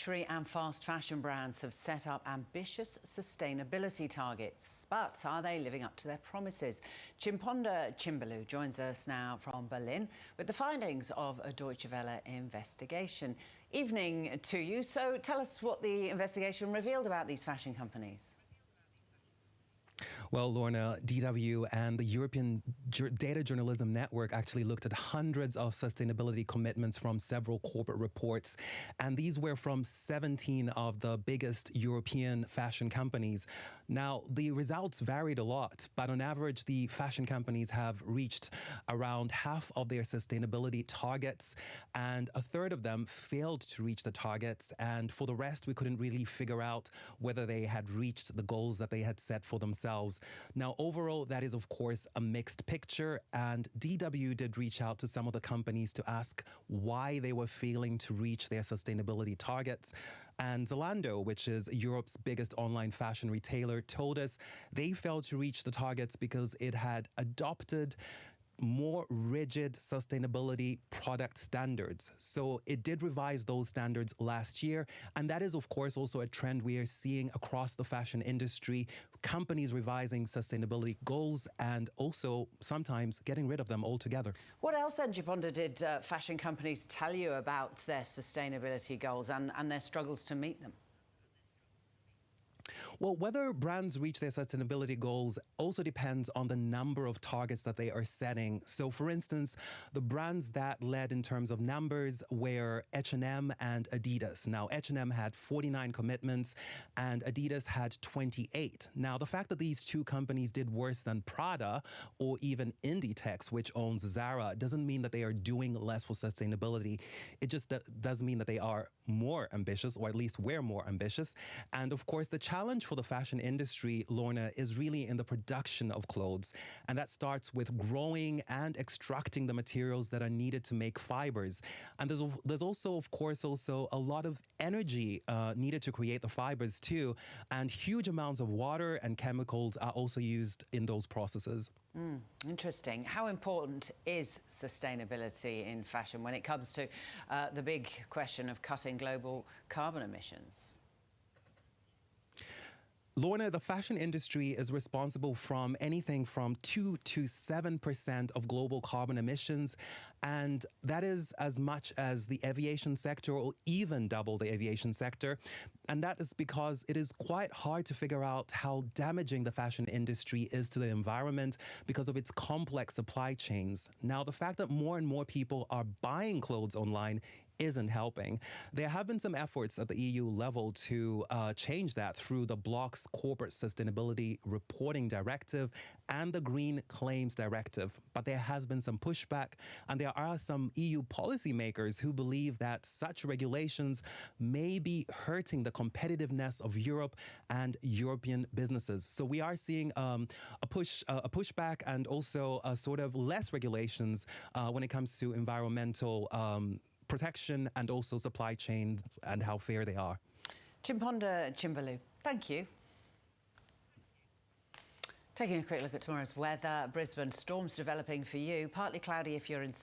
Luxury and fast fashion brands have set up ambitious sustainability targets, but are they living up to their promises? Chiponda Chimbelu joins us now from Berlin with the findings of a Deutsche Welle investigation. Evening to you. So tell us what the investigation revealed about these fashion companies. Well, Lorna, DW and the European Data Journalism Network actually looked at hundreds of sustainability commitments from several corporate reports, and these were from 17 of the biggest European fashion companies. Now, the results varied a lot, but on average, the fashion companies have reached around half of their sustainability targets, and a third of them failed to reach the targets, and for the rest, we couldn't really figure out whether they had reached the goals that they had set for themselves. Now, overall, that is, of course, a mixed picture, and DW did reach out to some of the companies to ask why they were failing to reach their sustainability targets. And Zalando, which is Europe's biggest online fashion retailer, told us they failed to reach the targets because it had adopted more rigid sustainability product standards. So it did revise those standards last year. And that is, of course, also a trend we are seeing across the fashion industry, companies revising sustainability goals and also sometimes getting rid of them altogether. What else then, Chiponda, did fashion companies tell you about their sustainability goals and their struggles to meet them? Well, whether brands reach their sustainability goals also depends on the number of targets that they are setting. So, for instance, the brands that led in terms of numbers were H&M and Adidas. Now, H&M had 49 commitments and Adidas had 28. Now, the fact that these two companies did worse than Prada or even Inditex, which owns Zara, doesn't mean that they are doing less for sustainability. It just does mean that they are more ambitious, or at least we're more ambitious. And of course, the challenge for the fashion industry, Lorna, is really in the production of clothes. And that starts with growing and extracting the materials that are needed to make fibers. And there's also, of course, also a lot of energy needed to create the fibers too. And huge amounts of water and chemicals are also used in those processes. Interesting. How important is sustainability in fashion when it comes to the big question of cutting global carbon emissions? Lorna, the fashion industry is responsible from anything from 2 to 7% of global carbon emissions, and that is as much as the aviation sector or even double the aviation sector. And that is because it is quite hard to figure out how damaging the fashion industry is to the environment because of its complex supply chains. Now, the fact that more and more people are buying clothes online isn't helping. There have been some efforts at the EU level to change that through the bloc's Corporate Sustainability Reporting Directive and the Green Claims Directive. But there has been some pushback, and there are some EU policymakers who believe that such regulations may be hurting the competitiveness of Europe and European businesses. So we are seeing a pushback and also sort of less regulations when it comes to environmental protection and also supply chains and how fair they are. Chiponda Chimbelu, thank you. Taking a quick look at tomorrow's weather. Brisbane, storms developing for you. Partly cloudy if you're in